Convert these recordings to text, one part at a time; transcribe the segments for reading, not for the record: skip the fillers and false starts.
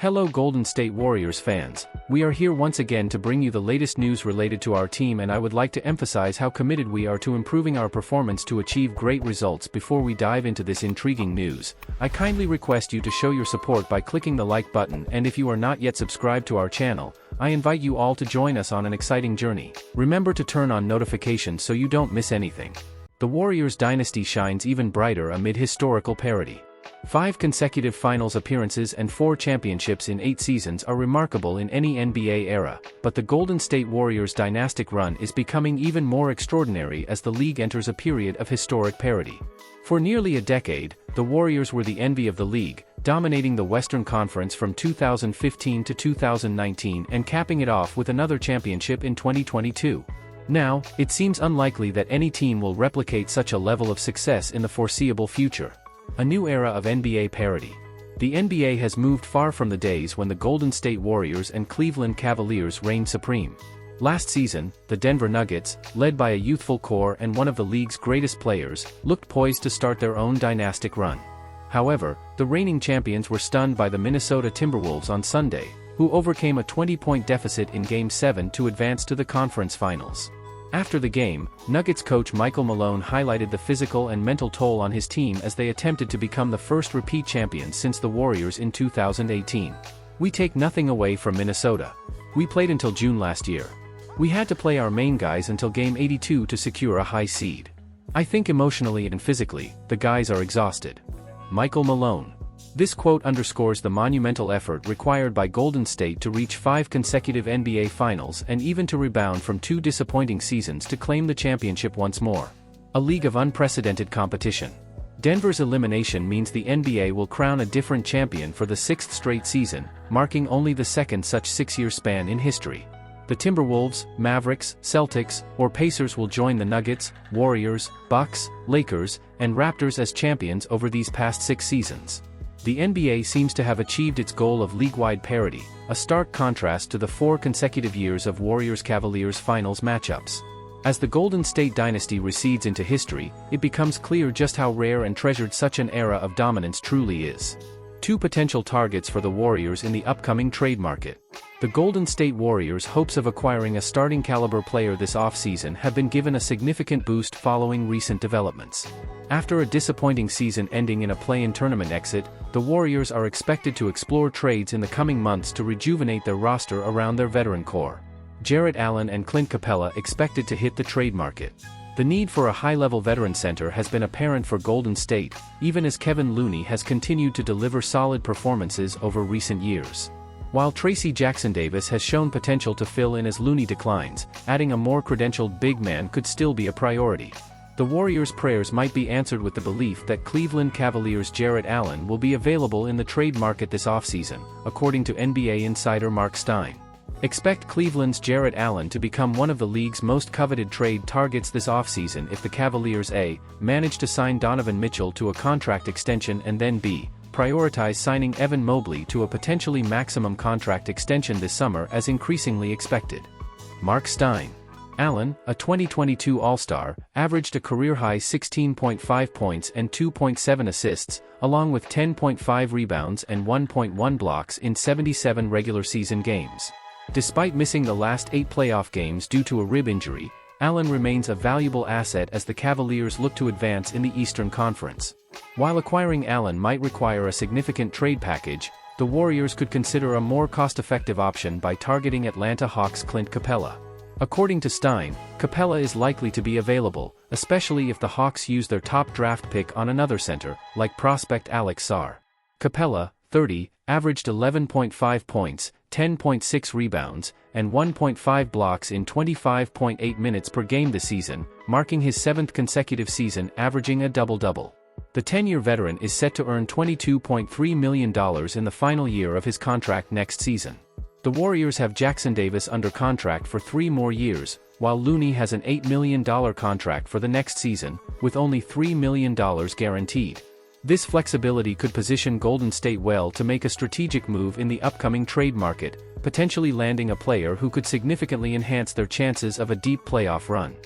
Hello Golden State Warriors fans, we are here once again to bring you the latest news related to our team, and I would like to emphasize how committed we are to improving our performance to achieve great results. Before we dive into this intriguing news, I kindly request you to show your support by clicking the like button, and if you are not yet subscribed to our channel, I invite you all to join us on an exciting journey. Remember to turn on notifications so you don't miss anything. The Warriors dynasty shines even brighter amid historical parity. 5 consecutive finals appearances and 4 championships in 8 seasons are remarkable in any NBA era, but the Golden State Warriors' dynastic run is becoming even more extraordinary as the league enters a period of historic parity. For nearly a decade, the Warriors were the envy of the league, dominating the Western Conference from 2015 to 2019 and capping it off with another championship in 2022. Now, it seems unlikely that any team will replicate such a level of success in the foreseeable future. A new era of NBA parity. The NBA has moved far from the days when the Golden State Warriors and Cleveland Cavaliers reigned supreme. Last season, the Denver Nuggets, led by a youthful core and one of the league's greatest players, looked poised to start their own dynastic run. However, the reigning champions were stunned by the Minnesota Timberwolves on Sunday, who overcame a 20-point deficit in Game 7 to advance to the conference finals. After the game, Nuggets coach Michael Malone highlighted the physical and mental toll on his team as they attempted to become the first repeat champions since the Warriors in 2018. "We take nothing away from Minnesota. We played until June last year. We had to play our main guys until Game 82 to secure a high seed. I think emotionally and physically, the guys are exhausted." Michael Malone. This quote underscores the monumental effort required by Golden State to reach 5 consecutive NBA Finals and even to rebound from 2 disappointing seasons to claim the championship once more. A league of unprecedented competition. Denver's elimination means the NBA will crown a different champion for the 6th straight season, marking only the second such 6-year span in history. The Timberwolves, Mavericks, Celtics, or Pacers will join the Nuggets, Warriors, Bucks, Lakers, and Raptors as champions over these past 6 seasons. The NBA seems to have achieved its goal of league-wide parity, a stark contrast to the 4 consecutive years of Warriors-Cavaliers finals matchups. As the Golden State dynasty recedes into history, it becomes clear just how rare and treasured such an era of dominance truly is. 2 potential targets for the Warriors in the upcoming trade market. The Golden State Warriors' hopes of acquiring a starting-caliber player this offseason have been given a significant boost following recent developments. After a disappointing season ending in a play-in tournament exit, the Warriors are expected to explore trades in the coming months to rejuvenate their roster around their veteran core. Jarrett Allen and Clint Capella expected to hit the trade market. The need for a high-level veteran center has been apparent for Golden State, even as Kevin Looney has continued to deliver solid performances over recent years. While Tracy Jackson-Davis has shown potential to fill in as Looney declines, adding a more credentialed big man could still be a priority. The Warriors' prayers might be answered with the belief that Cleveland Cavaliers' Jarrett Allen will be available in the trade market this offseason, according to NBA insider Mark Stein. Expect Cleveland's Jarrett Allen to become one of the league's most coveted trade targets this offseason if the Cavaliers A. manage to sign Donovan Mitchell to a contract extension and then B. prioritize signing Evan Mobley to a potentially maximum contract extension this summer as increasingly expected. Mark Stein. Allen, a 2022 All-Star, averaged a career-high 16.5 points and 2.7 assists, along with 10.5 rebounds and 1.1 blocks in 77 regular season games. Despite missing the last 8 playoff games due to a rib injury, Allen remains a valuable asset as the Cavaliers look to advance in the Eastern Conference. While acquiring Allen might require a significant trade package, the Warriors could consider a more cost-effective option by targeting Atlanta Hawks' Clint Capella. According to Stein, Capella is likely to be available, especially if the Hawks use their top draft pick on another center, like prospect Alex Sarr. Capella, 30, averaged 11.5 points, 10.6 rebounds, and 1.5 blocks in 25.8 minutes per game this season, marking his 7th consecutive season averaging a double-double. The 10-year veteran is set to earn $22.3 million in the final year of his contract next season. The Warriors have Jackson-Davis under contract for 3 more years, while Looney has an $8 million contract for the next season, with only $3 million guaranteed. This flexibility could position Golden State well to make a strategic move in the upcoming trade market, potentially landing a player who could significantly enhance their chances of a deep playoff run.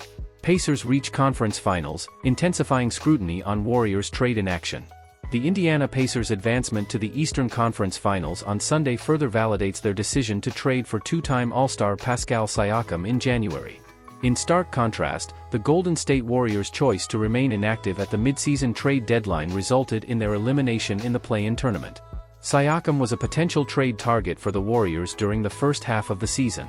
Pacers reach conference finals, intensifying scrutiny on Warriors' trade inaction. The Indiana Pacers' advancement to the Eastern Conference Finals on Sunday further validates their decision to trade for two-time All-Star Pascal Siakam in January. In stark contrast, the Golden State Warriors' choice to remain inactive at the midseason trade deadline resulted in their elimination in the play-in tournament. Siakam was a potential trade target for the Warriors during the first half of the season.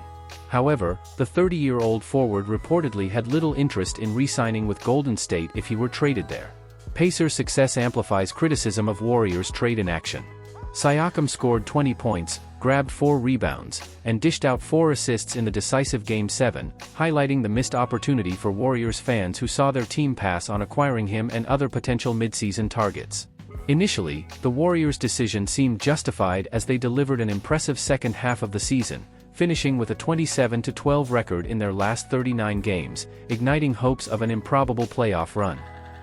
However, the 30-year-old forward reportedly had little interest in re-signing with Golden State if he were traded there. Pacers' success amplifies criticism of Warriors' trade inaction. Siakam scored 20 points, grabbed 4 rebounds, and dished out 4 assists in the decisive Game 7, highlighting the missed opportunity for Warriors fans who saw their team pass on acquiring him and other potential midseason targets. Initially, the Warriors' decision seemed justified as they delivered an impressive second half of the season, finishing with a 27-12 record in their last 39 games, igniting hopes of an improbable playoff run.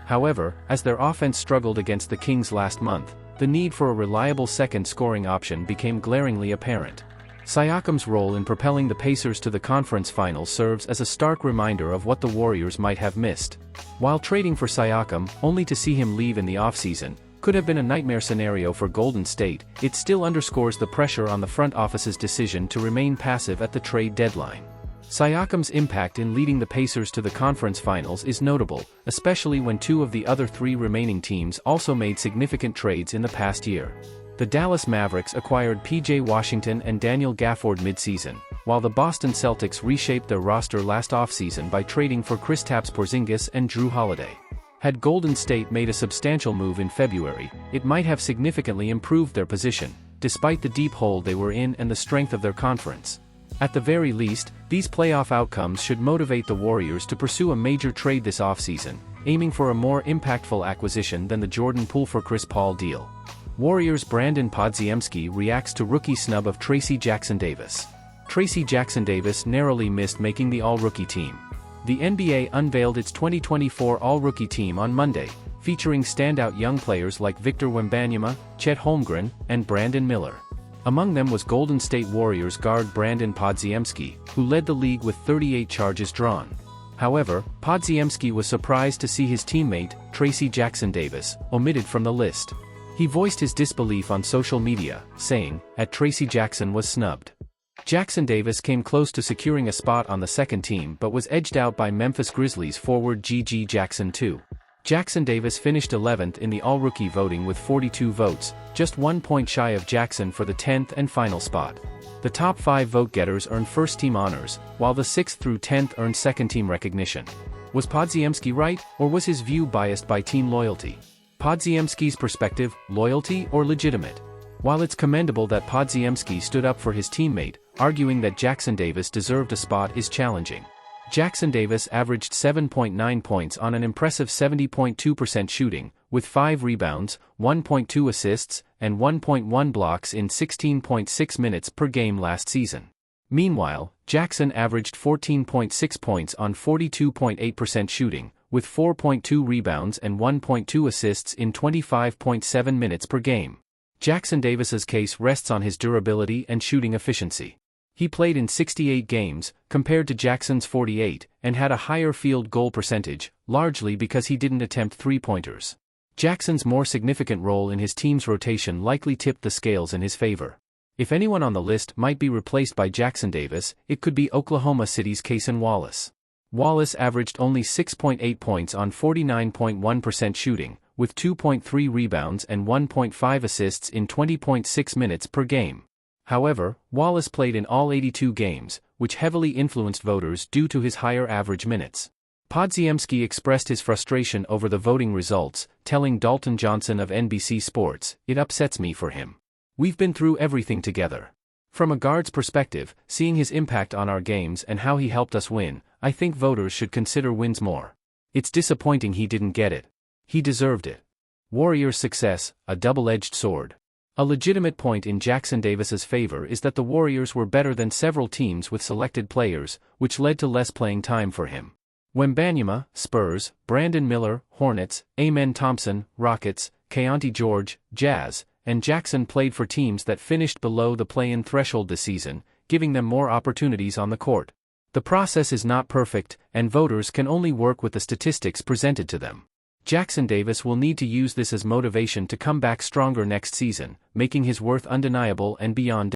However, as their offense struggled against the Kings last month, the need for a reliable second scoring option became glaringly apparent. Siakam's role in propelling the Pacers to the conference finals serves as a stark reminder of what the Warriors might have missed. While trading for Siakam, only to see him leave in the offseason, could have been a nightmare scenario for Golden State, it still underscores the pressure on the front office's decision to remain passive at the trade deadline. Siakam's impact in leading the Pacers to the conference finals is notable, especially when 2 of the other 3 remaining teams also made significant trades in the past year. The Dallas Mavericks acquired P.J. Washington and Daniel Gafford midseason, while the Boston Celtics reshaped their roster last offseason by trading for Kristaps Porzingis and Drew Holiday. Had Golden State made a substantial move in February, it might have significantly improved their position, despite the deep hole they were in and the strength of their conference. At the very least, these playoff outcomes should motivate the Warriors to pursue a major trade this offseason, aiming for a more impactful acquisition than the Jordan Poole for Chris Paul deal. Warriors' Brandon Podziemski reacts to rookie snub of Tracy Jackson-Davis. Tracy Jackson-Davis narrowly missed making the All-Rookie team. The NBA unveiled its 2024 All-Rookie team on Monday, featuring standout young players like Victor Wembanyama, Chet Holmgren, and Brandon Miller. Among them was Golden State Warriors guard Brandon Podziemski, who led the league with 38 charges drawn. However, Podziemski was surprised to see his teammate, Tracy Jackson-Davis, omitted from the list. He voiced his disbelief on social media, saying, Tracy Jackson was snubbed. Jackson-Davis came close to securing a spot on the second team but was edged out by Memphis Grizzlies forward G.G. Jackson II. Jackson-Davis finished 11th in the All-Rookie voting with 42 votes, just 1 point shy of Jackson for the 10th and final spot. The top 5 vote-getters earned first-team honors, while the 6th through 10th earned second-team recognition. Was Podziemski right, or was his view biased by team loyalty? Podziemski's perspective, loyalty, or legitimate? While it's commendable that Podziemski stood up for his teammate, arguing that Jackson-Davis deserved a spot is challenging. Jackson-Davis averaged 7.9 points on an impressive 70.2% shooting, with 5 rebounds, 1.2 assists, and 1.1 blocks in 16.6 minutes per game last season. Meanwhile, Jackson averaged 14.6 points on 42.8% shooting, with 4.2 rebounds and 1.2 assists in 25.7 minutes per game. Jackson-Davis's case rests on his durability and shooting efficiency. He played in 68 games, compared to Jackson's 48, and had a higher field goal percentage, largely because he didn't attempt three-pointers. Jackson's more significant role in his team's rotation likely tipped the scales in his favor. If anyone on the list might be replaced by Jackson-Davis, it could be Oklahoma City's Cason Wallace. Wallace averaged only 6.8 points on 49.1% shooting, with 2.3 rebounds and 1.5 assists in 20.6 minutes per game. However, Wallace played in all 82 games, which heavily influenced voters due to his higher average minutes. Podziemski expressed his frustration over the voting results, telling Dalton Johnson of NBC Sports, "It upsets me for him. We've been through everything together. From a guard's perspective, seeing his impact on our games and how he helped us win, I think voters should consider wins more. It's disappointing he didn't get it. He deserved it." Warriors' success, a double-edged sword. A legitimate point in Jackson-Davis's favor is that the Warriors were better than several teams with selected players, which led to less playing time for him. Wembanyama, Spurs; Brandon Miller, Hornets; Amen Thompson, Rockets; Keontae George, Jazz; and Jackson played for teams that finished below the play-in threshold this season, giving them more opportunities on the court. The process is not perfect, and voters can only work with the statistics presented to them. Jackson Davis will need to use this as motivation to come back stronger next season, making his worth undeniable and beyond